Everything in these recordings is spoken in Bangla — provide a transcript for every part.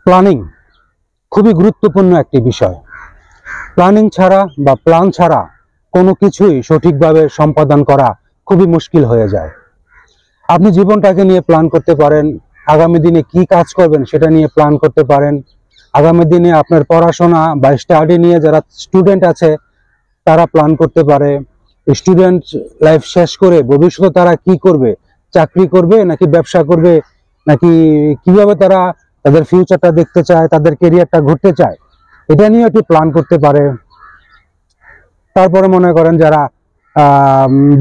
প্ল্যানিং খুবই গুরুত্বপূর্ণ একটি বিষয়। প্ল্যানিং ছাড়া বা প্ল্যান ছাড়া কোনো কিছুই সঠিকভাবে সম্পাদন করা খুবই মুশকিল হয়ে যায়। আপনি জীবনটাকে নিয়ে প্ল্যান করতে পারেন, আগামী দিনে কি কাজ করবেন সেটা নিয়ে প্ল্যান করতে পারেন, আগামী দিনে আপনার পড়াশোনা বা স্টাডি নিয়ে যারা স্টুডেন্ট আছে তারা প্ল্যান করতে পারে। স্টুডেন্ট লাইফ শেষ করে ভবিষ্যতে তারা কি করবে, চাকরি করবে নাকি ব্যবসা করবে, নাকি কিভাবে তারা তাদের ফিউচারটা দেখতে চায়, তাদের কেরিয়ারটা ঘুরতে চায়, এটা নিয়ে একটু প্ল্যান করতে পারে। তারপরে মনে করেন যারা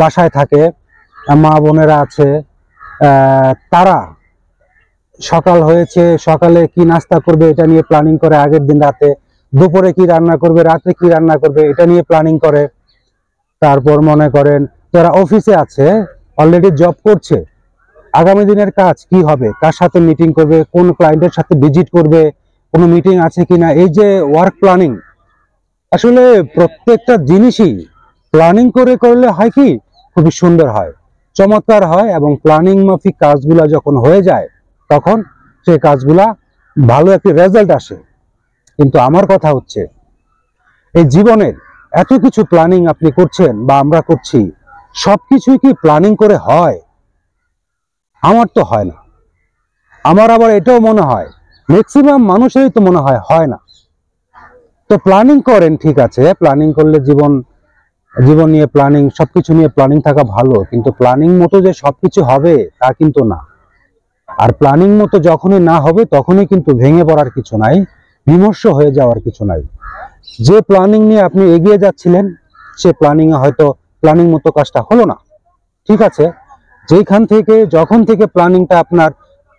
বাসায় থাকে, মা বোনেরা আছে, তারা সকাল হয়েছে, সকালে কি নাস্তা করবে এটা নিয়ে প্ল্যানিং করে আগের দিন রাতে, দুপুরে কি রান্না করবে, রাতে কি রান্না করবে এটা নিয়ে প্ল্যানিং করে। তারপর মনে করেন যারা অফিসে আছে, অলরেডি জব করছে, আগামী দিনের কাজ কি হবে, কার সাথে মিটিং করবে, কোন ক্লায়েন্টের সাথে ভিজিট করবে, কোনো মিটিং আছে কিনা, এই যে ওয়ার্ক প্ল্যানিং, আসলে প্রত্যেকটা জিনিসই প্ল্যানিং করে করলে হয় কি খুবই সুন্দর হয়, চমৎকার হয়, এবং প্ল্যানিং মাফিক কাজগুলা যখন হয়ে যায় তখন সেই কাজগুলা ভালো একটি রেজাল্ট আসে। কিন্তু আমার কথা হচ্ছে, এই জীবনের এত কিছু প্ল্যানিং আপনি করছেন বা আমরা করছি, সবকিছুই কি প্ল্যানিং করে হয়? আমার তো হয় না। আমার আবার এটাও মনে হয় ম্যাক্সিমাম মানুষেরই তো মনে হয় হয় না। তো প্ল্যানিং করেন, ঠিক আছে, প্ল্যানিং করলে জীবন নিয়ে প্ল্যানিং, সবকিছু নিয়ে প্ল্যানিং থাকা ভালো, কিন্তু প্ল্যানিং মতো যে সবকিছু হবে তা কিন্তু না। আর প্ল্যানিং মতো যখনই না হবে তখনই কিন্তু ভেঙে পড়ার কিছু নাই, বিমর্ষ হয়ে যাওয়ার কিছু নাই। যে প্ল্যানিং নিয়ে আপনি এগিয়ে যাচ্ছিলেন, সে প্ল্যানিং এ হয়তো প্ল্যানিং মতো কাজটা হলো না, ঠিক আছে, যেখান থেকে যখন থেকে প্ল্যানিংটা আপনার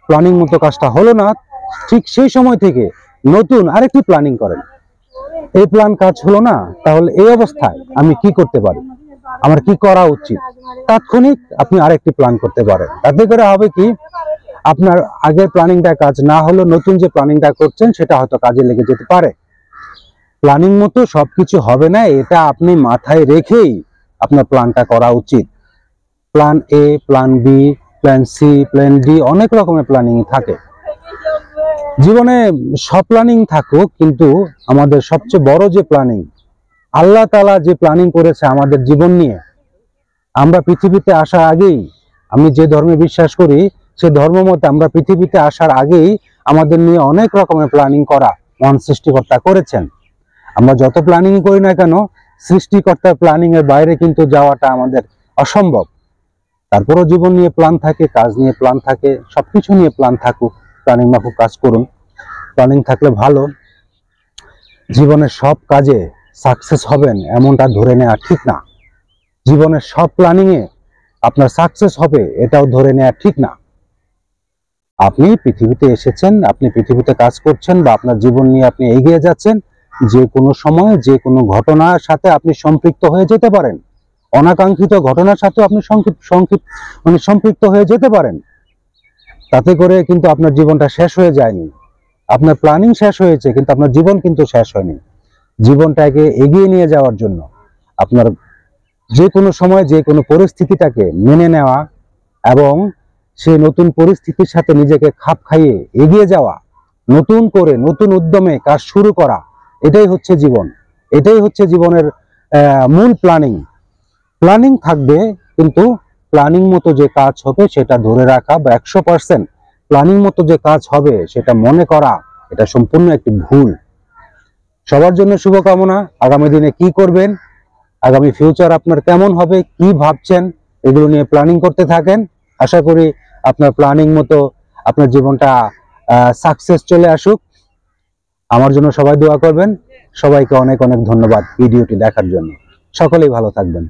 প্ল্যানিং মতো কাজটা হলো না, ঠিক সেই সময় থেকে নতুন আরেকটি প্ল্যানিং করেন। এই প্ল্যান কাজ হলো না, তাহলে এই অবস্থায় আমি কি করতে পারি, আমার কি করা উচিত, তাৎক্ষণিক আপনি আরেকটি প্ল্যান করতে পারেন। তাতে করে হবে কি, আপনার আগের প্ল্যানিংটা কাজ না হলো, নতুন যে প্ল্যানিংটা করছেন সেটা হয়তো কাজে লেগে যেতে পারে। প্ল্যানিং মতো সবকিছু হবে না, এটা আপনি মাথায় রেখেই আপনার প্ল্যানটা করা উচিত। Plan A, plan B, plan C, plan D, অনেক রকমের প্ল্যানিং থাকে জীবনে। সব প্ল্যানিং থাকুক, কিন্তু আমাদের সবচেয়ে বড় যে প্ল্যানিং, আল্লাহ তাআলা যে প্ল্যানিং করেছে আমাদের জীবন নিয়ে, আমরা পৃথিবীতে আসার আগেই, আমি যে ধর্মে বিশ্বাস করি সে ধর্ম মতে আমরা পৃথিবীতে আসার আগেই আমাদের নিয়ে অনেক রকমের প্ল্যানিং করা মহান সৃষ্টিকর্তা করেছেন। আমরা যত প্ল্যানিং করি না কেন, সৃষ্টিকর্তার প্ল্যানিং এর বাইরে কিন্তু যাওয়াটা আমাদের অসম্ভব। তারপরও জীবন নিয়ে প্ল্যান থাকে, কাজ নিয়ে প্ল্যান থাকে, সবকিছু নিয়ে প্ল্যান থাকুক, প্ল্যানিং মাফিক কাজ করুন। প্ল্যানিং থাকলে ভালো। জীবনের সব কাজে সাকসেস হবেন এমনটা ধরে নেওয়া ঠিক না। জীবনের সব প্ল্যানিং এ আপনার সাকসেস হবে এটাও ধরে নেওয়া ঠিক না। আপনি পৃথিবীতে এসেছেন, আপনি পৃথিবীতে কাজ করছেন, বা আপনার জীবন নিয়ে আপনি এগিয়ে যাচ্ছেন, যে কোনো সময় যে কোনো ঘটনার সাথে আপনি সম্পৃক্ত হয়ে যেতে পারেন। অনাকাঙ্ক্ষিত ঘটনার সাথে আপনি সম্পৃক্ত হয়ে যেতে পারেন। তাতে করে কিন্তু আপনার জীবনটা শেষ হয়ে যায়নি। আপনার প্ল্যানিং শেষ হয়েছে, কিন্তু আপনার জীবন কিন্তু শেষ হয়নি। জীবনটাকে এগিয়ে নিয়ে যাওয়ার জন্য আপনার যে কোনো সময় যে কোনো পরিস্থিতিটাকে মেনে নেওয়া এবং সেই নতুন পরিস্থিতির সাথে নিজেকে খাপ খাইয়ে এগিয়ে যাওয়া, নতুন করে নতুন উদ্যমে কাজ শুরু করা, এটাই হচ্ছে জীবন। এটাই হচ্ছে জীবনের মূল প্ল্যানিং। প্ল্যানিং থাকবে, কিন্তু প্ল্যানিং মতো যে কাজ হবে সেটা ধরে রাখা, বা 100% প্ল্যানিং মতো যে কাজ হবে সেটা মনে করা, এটা সম্পূর্ণ একটি ভুল। সবার জন্য শুভকামনা। আগামী দিনে কি করবেন, আগামী ফিউচার আপনার কেমন হবে, কি ভাবছেন, এগুলো নিয়ে প্ল্যানিং করতে থাকেন। আশা করি আপনার প্ল্যানিং মতো আপনার জীবনটা সাকসেস চলে আসুক। আমার জন্য সবাই দোয়া করবেন। সবাইকে অনেক অনেক ধন্যবাদ ভিডিওটি দেখার জন্য। সকলেই ভালো থাকবেন।